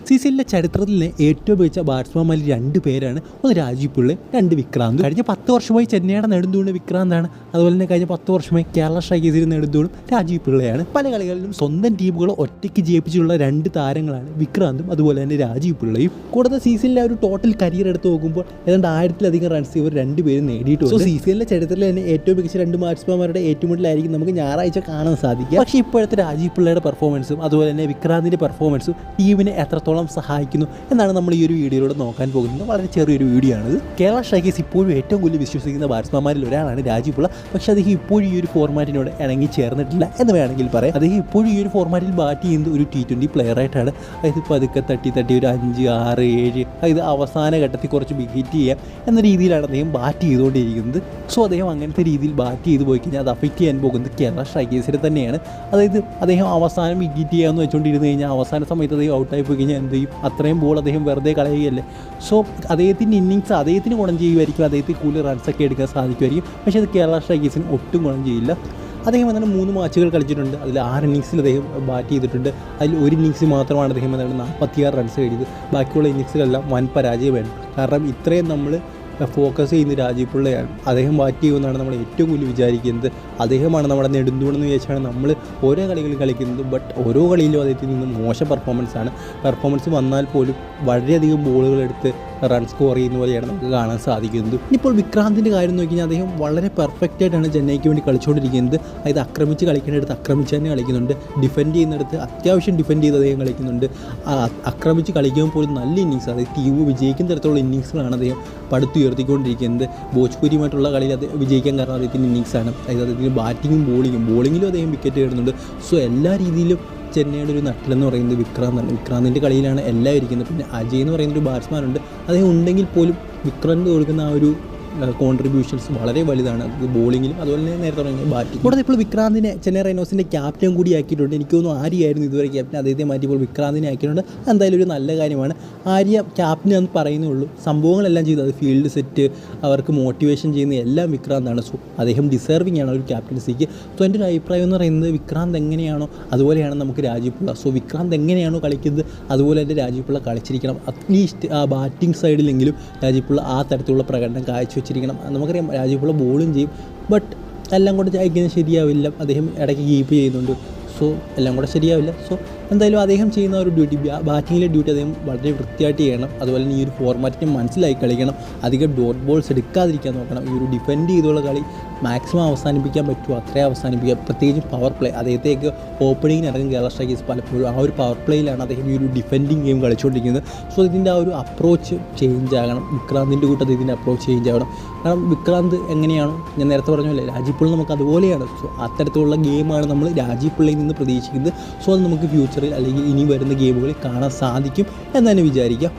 CCLന്റെ ചരിത്രത്തിലെ ഏറ്റവും മികച്ച ബാറ്റ്സ്മാൻമാരിൽ 2 പേരാണ്. ഒന്ന് രാജീവ് പിള്ള, 2 വിക്രാന്ത്. കഴിഞ്ഞ 10 വർഷമായി ചെന്നൈയുടെ നെടുന്തൂണ് വിക്രാന്താണ്. അതുപോലെ തന്നെ കഴിഞ്ഞ 10 വർഷമായി കേരള സ്ട്രൈക്കേഴ്സിൽ നെടുന്തൂണും രാജീവ് പിള്ളയാണ്. പല കളികളിലും സ്വന്തം ടീമുകൾ ഒറ്റയ്ക്ക് ജയിപ്പിച്ചിട്ടുള്ള 2 താരങ്ങളാണ് വിക്രാന്തും അതുപോലെ തന്നെ രാജീവ് പിള്ളയും. കൂടാതെ CCLന്റെ ഒരു ടോട്ടൽ കരിയർ എടുത്ത് നോക്കുമ്പോൾ ഏതാണ്ട് 1000-ലധികം റൺസ് ഇവർ 2 പേരും നേടിയിട്ടുണ്ട്. സോ CCLന്റെ ചരിത്രത്തിൽ തന്നെ ഏറ്റവും മികച്ച 2 ബാറ്റ്സ്മാൻമാരുടെ ഏറ്റുമുട്ടലായിരിക്കും നമുക്ക് ഞായറാഴ്ച കാണാൻ സാധിക്കുക. പക്ഷേ ഇപ്പോഴത്തെ രാജീവ് പിള്ളയുടെ പെർഫോമൻസും അതുപോലെ തന്നെ വിക്രാന്തിന്റെ പെർഫോമൻസും ടീമിനെ എത്രത്തോളം സഹായിക്കുന്നു എന്നാണ് നമ്മൾ ഈ ഒരു വീഡിയോയിലൂടെ നോക്കാൻ പോകുന്നത്. വളരെ ചെറിയൊരു വീഡിയോ ആണിത്. കേരള സ്ട്രൈക്കേഴ്സ് ഇപ്പോഴും ഏറ്റവും കൂടുതൽ വിശ്വസിക്കുന്ന ബാറ്റ്സ്മാൻമാരിൽ ഒരാളാണ് രാജീവ് പിള്ള. പക്ഷേ അദ്ദേഹം ഇപ്പോഴും ഈ ഒരു ഫോർമാറ്റിനോട് ഇണങ്ങി ചേർന്നിട്ടില്ല എന്ന് വേണമെങ്കിൽ പറയാം. അദ്ദേഹം ഇപ്പോഴും ഈ ഒരു ഫോർമാറ്റിൽ ബാറ്റ് ചെയ്യുന്നത് ഒരു T20 പ്ലെയറായിട്ടാണ്. അതായത് പതുക്കെ തട്ടി ഒരു 5, 6, 7 അതായത് അവസാന ഘട്ടത്തിൽ കുറച്ച് ബിഗ് ഹിറ്റ് ചെയ്യാം എന്ന രീതിയിലാണ് അദ്ദേഹം ബാറ്റ് ചെയ്തുകൊണ്ടിരിക്കുന്നത്. സോ അദ്ദേഹം അങ്ങനത്തെ രീതിയിൽ ബാറ്റ് ചെയ്ത് പോയി കഴിഞ്ഞാൽ അത് അഫക്റ്റ് ചെയ്യാൻ പോകുന്നത് കേരള സ്ട്രൈക്കേഴ്സിനെ തന്നെയാണ്. അതായത് അദ്ദേഹം അവസാനം ബിഗ് ഹിറ്റ് ചെയ്യാമെന്ന് വെച്ചുകൊണ്ടിരുന്ന് കഴിഞ്ഞാൽ അവസാന സമയത്ത് അദ്ദേഹം ഔട്ടായി പോയി കഴിഞ്ഞാൽ എന്ത് ചെയ്യും? അത്രയും ബോൾ അദ്ദേഹം വെറുതെ കളയുകയല്ലേ. സോ അദ്ദേഹത്തിൻ്റെ ഇന്നിങ്സ് അദ്ദേഹത്തിന് ഗുണം ചെയ്യുമായിരിക്കും, അദ്ദേഹത്തിന് കൂടുതൽ റൺസൊക്കെ എടുക്കാൻ സാധിക്കുമായിരിക്കും. പക്ഷേ അത് കേരള സ്ട്രൈക്കേഴ്സിന് ഒട്ടും ഗുണം ചെയ്യില്ല. അദ്ദേഹം എന്താണ് 3 മാച്ചുകൾ കളിച്ചിട്ടുണ്ട്. അതിൽ 6 ഇന്നിങ്സിൽ അദ്ദേഹം ബാറ്റ് ചെയ്തിട്ടുണ്ട്. അതിൽ ഒരു ഇന്നിങ്സിൽ മാത്രമാണ് അദ്ദേഹം എന്താണ് 46 റൺസ് നേടിയത്. ബാക്കിയുള്ള ഇന്നിങ്സിലെല്ലാം വൻ പരാജയമാണ്. കാരണം ഇത്രയും നമ്മൾ ഫോക്കസ് ചെയ്യുന്ന രാജീവ് പിള്ളയാണ്. അദ്ദേഹം ബാറ്റ് ചെയ്യുമെന്നാണ് നമ്മൾ ഏറ്റവും കൂടുതൽ വിചാരിക്കുന്നത്. അദ്ദേഹമാണ് നമ്മുടെ നെടുന്തൂണെന്ന് വിചാരിച്ചാണ് നമ്മൾ ഓരോ കളികളും കളിക്കുന്നത്. ബട്ട് ഓരോ കളിയിലും അദ്ദേഹത്തിൽ നിന്ന് മോശം പെർഫോമൻസ് വന്നാൽ പോലും വളരെയധികം ബോളുകൾ എടുത്ത് റൺ സ്കോർ ചെയ്യുന്ന പോലെയാണ് നമുക്ക് കാണാൻ സാധിക്കുന്നത്. ഇപ്പോൾ വിക്രാന്തിൻ്റെ കാര്യം നോക്കി കഴിഞ്ഞാൽ അദ്ദേഹം വളരെ പെർഫെക്റ്റ് ആയിട്ടാണ് ചെന്നൈക്ക് വേണ്ടി കളിച്ചുകൊണ്ടിരിക്കുന്നത്. അതായത് ആക്രമിച്ച് കളിക്കേണ്ടടുത്ത് ആക്രമിച്ച് തന്നെ കളിക്കുന്നുണ്ട്, ഡിഫെൻഡ് ചെയ്യുന്നിടത്ത് അത്യാവശ്യം ഡിഫെൻഡ് ചെയ്ത് അദ്ദേഹം കളിക്കുന്നുണ്ട്. ആക്രമിച്ച് കളിക്കുമ്പോൾ പോലും നല്ല ഇന്നിങ്സ്, അതായത് ടീം വിജയിക്കുന്ന തരത്തിലുള്ള ഇന്നിങ്സുകളാണ് അദ്ദേഹം പടുത്തുയർത്തിക്കൊണ്ടിരിക്കുന്നത്. ഭോജ്പുരിയുമായിട്ടുള്ള കളിയിൽ അത് വിജയിക്കാൻ കാരണം അദ്ദേഹത്തിൻ്റെ ഇന്നിങ്സാണ്. അതായത് അദ്ദേഹത്തിന് ബാറ്റിങ്ങും ബോളിങ്ങിലും അദ്ദേഹം വിക്കറ്റ് നേടുന്നുണ്ട്. സോ എല്ലാ രീതിയിലും ചെന്നൈയുടെ ഒരു നട്ടിലെന്ന് പറയുന്നത് വിക്രാന്താണ്. വിക്രാന്തിൻ്റെ കളിയിലാണ് എല്ലാം ഇരിക്കുന്നത്. പിന്നെ അജയ് എന്ന് പറയുന്നൊരു ബാറ്റ്സ്മാനുണ്ട്. അദ്ദേഹം ഉണ്ടെങ്കിൽ പോലും വിക്രാന്ത് കൊടുക്കുന്ന ആ ഒരു കോൺട്രിബ്യൂഷൻസ് വളരെ വലുതാണ്. അത് ബോളിങ്ങിലും അതുപോലെ തന്നെ നേരത്തെ പറയുന്നത് ബാറ്റിംഗ്. കൂടാതെ ഇപ്പോൾ വിക്രാന്തിനെ ചെന്നൈ റൈനോസിൻ്റെ ക്യാപ്റ്റൻ കൂടി ആക്കിയിട്ടുണ്ട്. എനിക്ക് തോന്നുന്നു ആര്യയായിരുന്നു ഇതുവരെ ക്യാപ്റ്റൻ, അദ്ദേഹത്തെ മാറ്റിയപ്പോൾ വിക്രാന്തിനെ ആക്കിയിട്ടുണ്ട്. എന്തായാലും ഒരു നല്ല കാര്യമാണ്. ആര്യ ക്യാപ്റ്റൻ എന്ന് പറയുന്നേ ഉള്ളൂ, സംഭവങ്ങളെല്ലാം ചെയ്തു. അത് ഫീൽഡ് സെറ്റ്, അവർക്ക് മോട്ടിവേഷൻ ചെയ്യുന്ന എല്ലാം വിക്രാന്താണ്. സോ അദ്ദേഹം ഡിസേർവിംഗ് ആണ് ഒരു ക്യാപ്റ്റൻസിക്ക്. സോ എൻ്റെ ഒരു അഭിപ്രായം എന്ന് പറയുന്നത് വിക്രാന്ത് എങ്ങനെയാണോ അതുപോലെയാണ് നമുക്ക് രാജീവ് പിള്ള. സോ വിക്രാന്ത് എങ്ങനെയാണോ കളിക്കുന്നത് അതുപോലെ തന്നെ രാജീവ് പിള്ള കളിച്ചിരിക്കണം. അറ്റ്ലീസ്റ്റ് ആ ബാറ്റിംഗ് സൈഡിലെങ്കിലും രാജീവ് പിള്ള ആ തരത്തിലുള്ള പ്രകടനം കാഴ്ചവെച്ചിരിക്കണം. നമുക്കറിയാം രാജീവ് പിള്ള ബോളും ചെയ്യും, ബട്ട് എല്ലാം കൂടെ അയക്കുന്നത് ശരിയാവില്ല. അദ്ദേഹം ഇടയ്ക്ക് കീപ്പ് ചെയ്യുന്നുണ്ട്. സോ എല്ലാം കൂടെ ശരിയാവില്ല. സോ എന്തായാലും അദ്ദേഹം ചെയ്യുന്ന ഒരു ഡ്യൂട്ടി, ബാറ്റിങ്ങിലെ ഡ്യൂട്ടി അദ്ദേഹം വളരെ വൃത്തിയായിട്ട് ചെയ്യണം. അതുപോലെ തന്നെ ഈ ഒരു ഫോർമാറ്റിനെ മനസ്സിലാക്കി കളിക്കണം. അധികം ഡോട്ട് ബോൾസ് എടുക്കാതിരിക്കാൻ നോക്കണം. ഈ ഒരു ഡിഫെൻഡ് ചെയ്തുള്ള കളി മാക്സിമം അവസാനിപ്പിക്കാൻ പറ്റുമോ അത്രയും അവസാനിപ്പിക്കുക. പ്രത്യേകിച്ചും പവർ പ്ലേ, അദ്ദേഹത്തേക്ക് ഓപ്പണിങ്ങിന് ഇറങ്ങും കേരള സ്ട്രൈക്കേഴ്സ് പലപ്പോഴും. ആ ഒരു പവർ പ്ലേയിലാണ് അദ്ദേഹം ഈ ഒരു ഡിഫെൻഡിങ് ഗെയിം കളിച്ചുകൊണ്ടിരിക്കുന്നത്. സോ ഇതിൻ്റെ ആ ഒരു അപ്രോച്ച് ചേഞ്ച് ആകണം. വിക്രാന്തിൻ്റെ കൂട്ടത്തിൽ ഇതിൻ്റെ അപ്രോച്ച് ചേഞ്ച് ആകണം. കാരണം വിക്രാന്ത് എങ്ങനെയാണോ, ഞാൻ നേരത്തെ പറഞ്ഞല്ലേ, രാജീവ് പിള്ള നമുക്ക് അതുപോലെയാണ്. സോ അത്തരത്തിലുള്ള ഗെയിമാണ് നമ്മൾ രാജീവ് പിള്ളയിൽ നിന്ന് പ്രതീക്ഷിക്കുന്നത്. സോ അത് നമുക്ക് ഫ്യൂച്ചറിൽ അല്ലെങ്കിൽ ഇനി വരുന്ന ഗെയിമുകളിൽ കാണാൻ സാധിക്കും എന്ന് തന്നെ വിചാരിക്കാം.